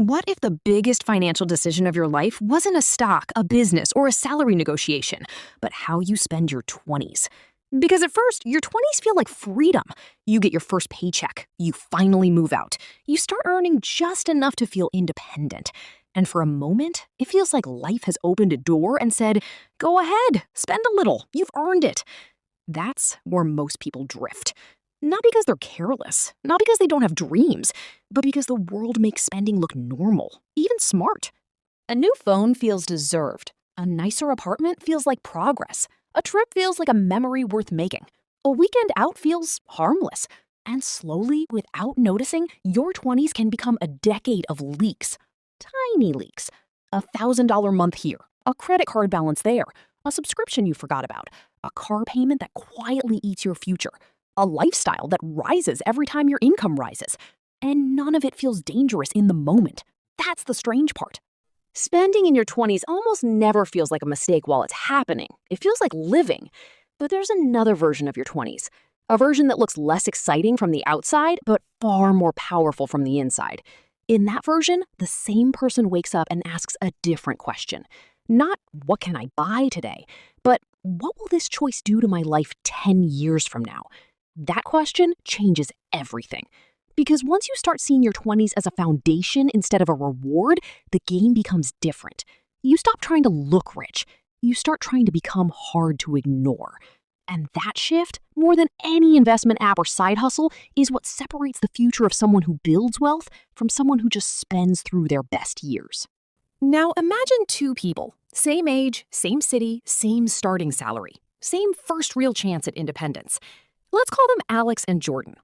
What if the biggest financial decision of your life wasn't a stock, a business, or a salary negotiation, but how you spend your 20s? Because at first, your 20s feel like freedom. You get your first paycheck. You finally move out. You start earning just enough to feel independent. And for a moment, it feels like life has opened a door and said, go ahead, spend a little. You've earned it. That's where most people drift. Not because they're careless, not because they don't have dreams, but because the world makes spending look normal, even smart. A new phone feels deserved. A nicer apartment feels like progress. A trip feels like a memory worth making. A weekend out feels harmless. And slowly, without noticing, your 20s can become a decade of leaks. Tiny leaks. $1,000 month here, a credit card balance there, a subscription you forgot about, a car payment that quietly eats your future, a lifestyle that rises every time your income rises. And none of it feels dangerous in the moment. That's the strange part. Spending in your 20s almost never feels like a mistake while it's happening. It feels like living. But there's another version of your 20s, a version that looks less exciting from the outside, but far more powerful from the inside. In that version, the same person wakes up and asks a different question. Not, what can I buy today? But what will this choice do to my life 10 years from now? That question changes everything. Because once you start seeing your 20s as a foundation instead of a reward, the game becomes different. You stop trying to look rich. You start trying to become hard to ignore. And that shift, more than any investment app or side hustle, is what separates the future of someone who builds wealth from someone who just spends through their best years. Now imagine two people, same age, same city, same starting salary, same first real chance at independence. Let's call them Alex and Jordan.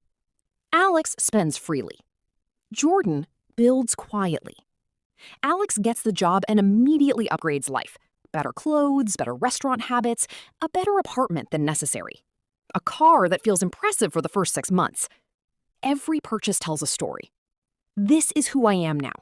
Alex spends freely. Jordan builds quietly. Alex gets the job and immediately upgrades life. Better clothes, better restaurant habits, a better apartment than necessary. A car that feels impressive for the first 6 months. Every purchase tells a story. This is who I am now.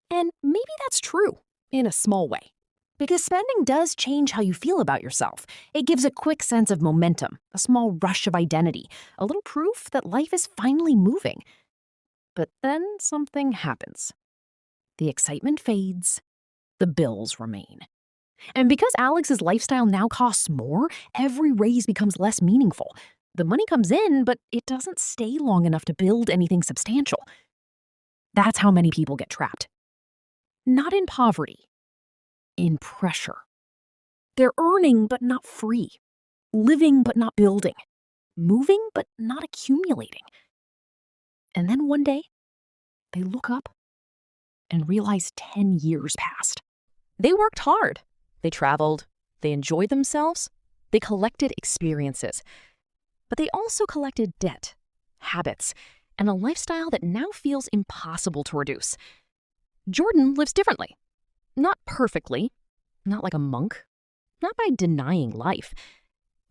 And maybe that's true, in a small way. Because spending does change how you feel about yourself. It gives a quick sense of momentum, a small rush of identity, a little proof that life is finally moving. But then something happens. The excitement fades. The bills remain. And because Alex's lifestyle now costs more, every raise becomes less meaningful. The money comes in, but it doesn't stay long enough to build anything substantial. That's how many people get trapped. Not in poverty. In pressure. They're earning but not free, living but not building, moving but not accumulating. And then one day, they look up and realize 10 years passed. They worked hard. They traveled. They enjoyed themselves. They collected experiences. But they also collected debt, habits, and a lifestyle that now feels impossible to reduce. Jordan lives differently. Not perfectly, not like a monk, not by denying life,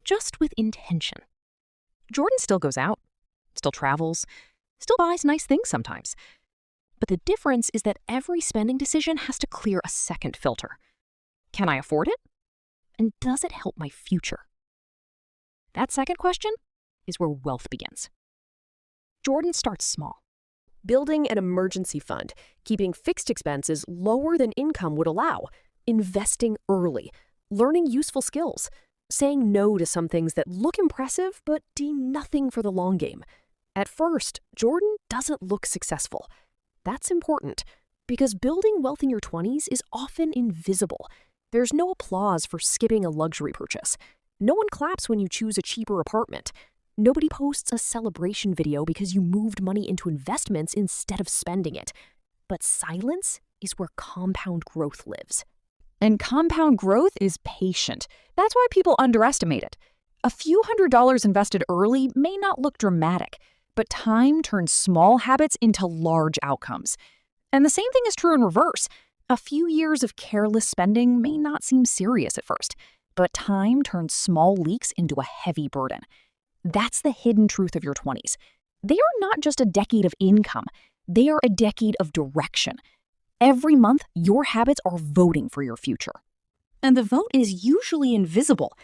just with intention. Jordan still goes out, still travels, still buys nice things sometimes. But the difference is that every spending decision has to clear a second filter. Can I afford it? And does it help my future? That second question is where wealth begins. Jordan starts small. Building an emergency fund, keeping fixed expenses lower than income would allow, investing early, learning useful skills, saying no to some things that look impressive but do nothing for the long game. At first, Jordan doesn't look successful. That's important, because building wealth in your 20s is often invisible. There's no applause for skipping a luxury purchase. No one claps when you choose a cheaper apartment. Nobody posts a celebration video because you moved money into investments instead of spending it. But silence is where compound growth lives. And compound growth is patient. That's why people underestimate it. A few $100s invested early may not look dramatic, but time turns small habits into large outcomes. And the same thing is true in reverse. A few years of careless spending may not seem serious at first, but time turns small leaks into a heavy burden. That's the hidden truth of your 20s. They are not just a decade of income. They are a decade of direction. Every month, your habits are voting for your future. And the vote is usually invisible.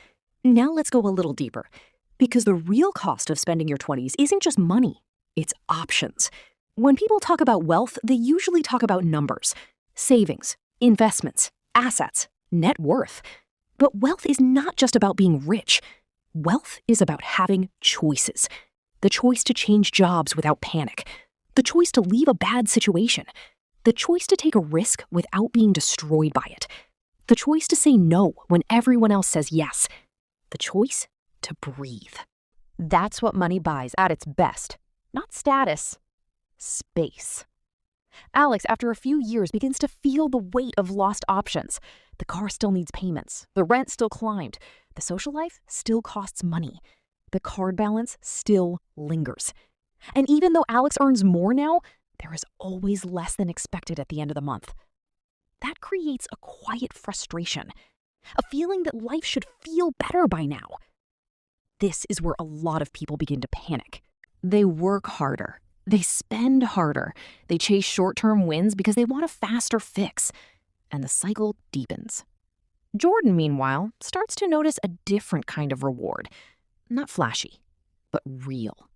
Now let's go a little deeper. Because the real cost of spending your 20s isn't just money. It's options. When people talk about wealth, they usually talk about numbers, savings, investments, assets, net worth. But wealth is not just about being rich. Wealth is about having choices. The choice to change jobs without panic. The choice to leave a bad situation. The choice to take a risk without being destroyed by it. The choice to say no when everyone else says yes. The choice to breathe. That's what money buys at its best. Not status, space. Alex, after a few years, begins to feel the weight of lost options. The car still needs payments. The rent still climbed. The social life still costs money. The card balance still lingers. And even though Alex earns more now, there is always less than expected at the end of the month. That creates a quiet frustration, a feeling that life should feel better by now. This is where a lot of people begin to panic. They work harder. They spend harder. They chase short-term wins because they want a faster fix. And the cycle deepens. Jordan, meanwhile, starts to notice a different kind of reward. Not flashy, but real.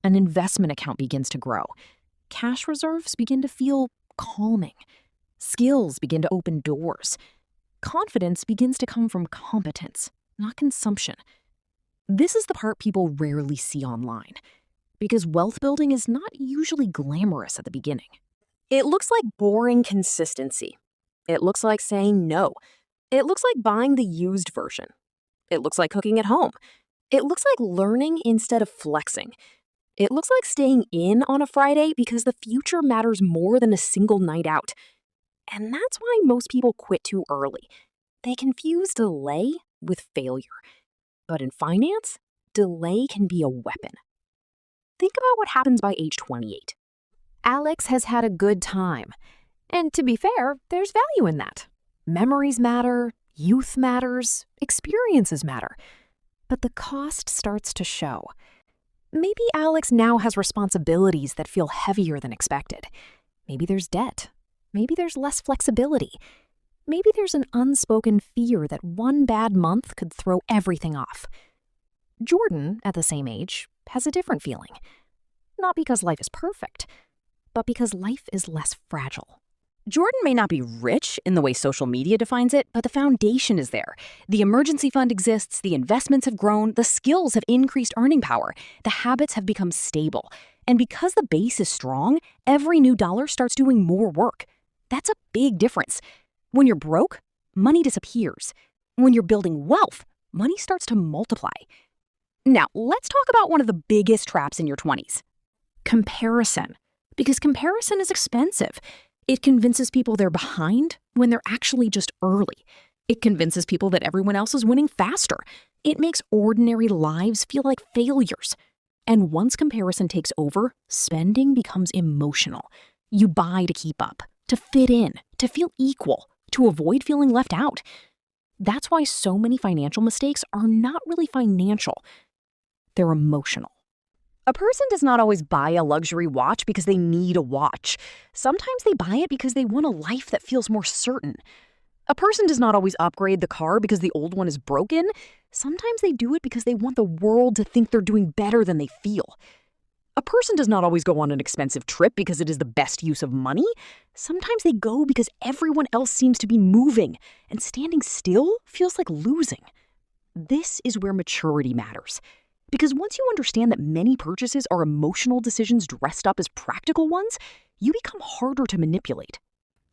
An investment account begins to grow. Cash reserves begin to feel calming. Skills begin to open doors. Confidence begins to come from competence, not consumption. This is the part people rarely see online, because wealth building is not usually glamorous at the beginning. It looks like boring consistency. It looks like saying no. It looks like buying the used version. It looks like cooking at home. It looks like learning instead of flexing. It looks like staying in on a Friday because the future matters more than a single night out. And that's why most people quit too early. They confuse delay with failure. But in finance, delay can be a weapon. Think about what happens by age 28. Alex has had a good time. And to be fair, there's value in that. Memories matter, youth matters, experiences matter. But the cost starts to show. Maybe Alex now has responsibilities that feel heavier than expected. Maybe there's debt. Maybe there's less flexibility. Maybe there's an unspoken fear that one bad month could throw everything off. Jordan, at the same age, has a different feeling. Not because life is perfect, but because life is less fragile. Jordan may not be rich in the way social media defines it, but the foundation is there. The emergency fund exists, the investments have grown, the skills have increased earning power, the habits have become stable. And because the base is strong, every new dollar starts doing more work. That's a big difference. When you're broke, money disappears. When you're building wealth, money starts to multiply. Now, let's talk about one of the biggest traps in your 20s. Comparison. Because comparison is expensive. It convinces people they're behind when they're actually just early. It convinces people that everyone else is winning faster. It makes ordinary lives feel like failures. And once comparison takes over, spending becomes emotional. You buy to keep up, to fit in, to feel equal, to avoid feeling left out. That's why so many financial mistakes are not really financial. They're emotional. A person does not always buy a luxury watch because they need a watch. Sometimes they buy it because they want a life that feels more certain. A person does not always upgrade the car because the old one is broken. Sometimes they do it because they want the world to think they're doing better than they feel. A person does not always go on an expensive trip because it is the best use of money. Sometimes they go because everyone else seems to be moving, and standing still feels like losing. This is where maturity matters. Because once you understand that many purchases are emotional decisions dressed up as practical ones, you become harder to manipulate.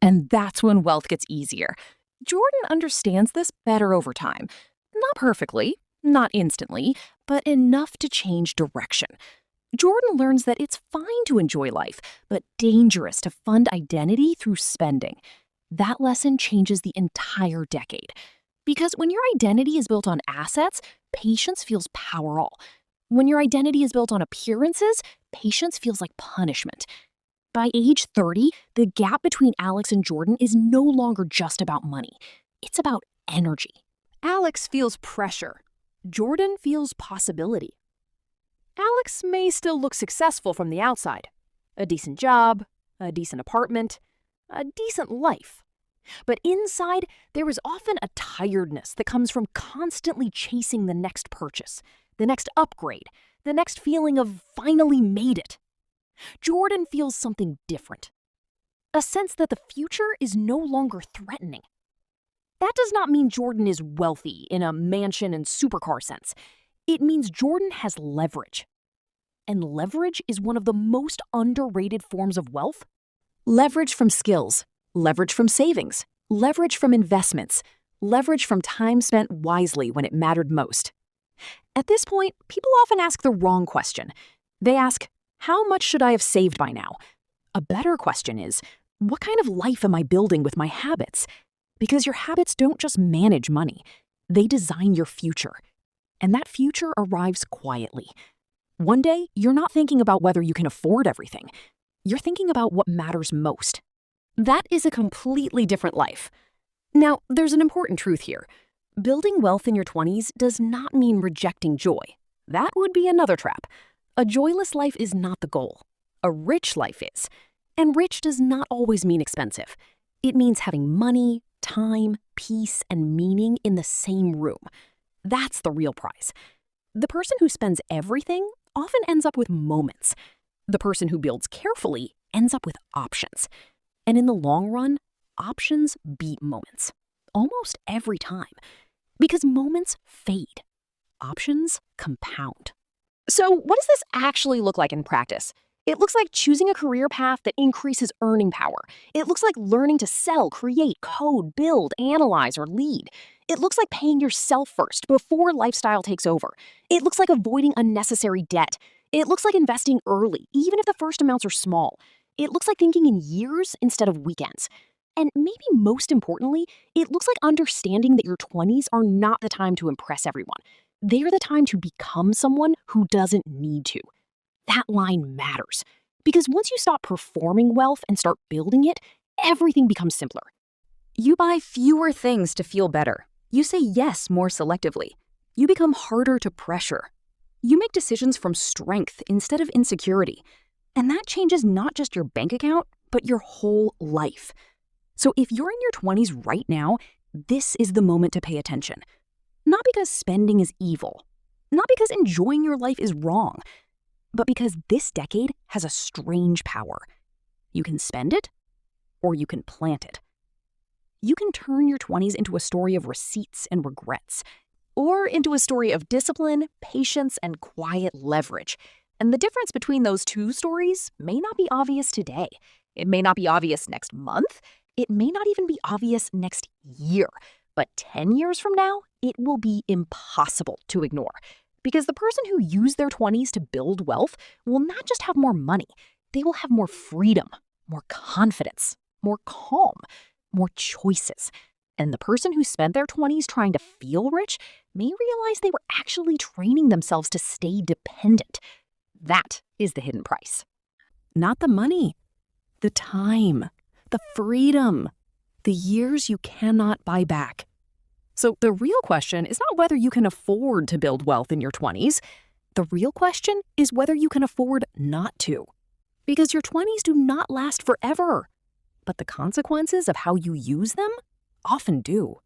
And that's when wealth gets easier. Jordan understands this better over time. Not perfectly, not instantly, but enough to change direction. Jordan learns that it's fine to enjoy life, but dangerous to fund identity through spending. That lesson changes the entire decade. Because when your identity is built on assets, patience feels powerful. When your identity is built on appearances, patience feels like punishment. By age 30, the gap between Alex and Jordan is no longer just about money. It's about energy. Alex feels pressure. Jordan feels possibility. Alex may still look successful from the outside. A decent job, a decent apartment, a decent life. But inside, there is often a tiredness that comes from constantly chasing the next purchase, the next upgrade, the next feeling of finally made it. Jordan feels something different. A sense that the future is no longer threatening. That does not mean Jordan is wealthy in a mansion and supercar sense. It means Jordan has leverage. And leverage is one of the most underrated forms of wealth. Leverage from skills, leverage from savings, leverage from investments, leverage from time spent wisely when it mattered most. At this point, people often ask the wrong question. They ask, how much should I have saved by now? A better question is, what kind of life am I building with my habits? Because your habits don't just manage money, they design your future. And that future arrives quietly. One day, you're not thinking about whether you can afford everything. You're thinking about what matters most. That is a completely different life. Now, there's an important truth here. Building wealth in your 20s does not mean rejecting joy. That would be another trap. A joyless life is not the goal. A rich life is. And rich does not always mean expensive. It means having money, time, peace, and meaning in the same room. That's the real prize. The person who spends everything often ends up with moments. The person who builds carefully ends up with options. And in the long run, options beat moments. Almost every time. Because moments fade. Options compound. So what does this actually look like in practice? It looks like choosing a career path that increases earning power. It looks like learning to sell, create, code, build, analyze, or lead. It looks like paying yourself first before lifestyle takes over. It looks like avoiding unnecessary debt. It looks like investing early, even if the first amounts are small. It looks like thinking in years instead of weekends. And maybe most importantly, it looks like understanding that your 20s are not the time to impress everyone. They are the time to become someone who doesn't need to. That line matters. Because once you stop performing wealth and start building it, everything becomes simpler. You buy fewer things to feel better. You say yes more selectively. You become harder to pressure. You make decisions from strength instead of insecurity. And that changes not just your bank account, but your whole life. So if you're in your 20s right now, this is the moment to pay attention. Not because spending is evil. Not because enjoying your life is wrong. But because this decade has a strange power. You can spend it, or you can plant it. You can turn your 20s into a story of receipts and regrets, or into a story of discipline, patience, and quiet leverage. And the difference between those two stories may not be obvious today. It may not be obvious next month. It may not even be obvious next year. But 10 years from now, it will be impossible to ignore. Because the person who used their 20s to build wealth will not just have more money, they will have more freedom, more confidence, more calm, more choices. And the person who spent their 20s trying to feel rich may realize they were actually training themselves to stay dependent. That is the hidden price. Not the money, the time, the freedom, the years you cannot buy back. So the real question is not whether you can afford to build wealth in your 20s. The real question is whether you can afford not to. Because your 20s do not last forever. But the consequences of how you use them often do.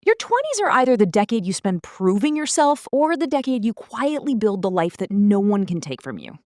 Your 20s are either the decade you spend proving yourself or the decade you quietly build the life that no one can take from you.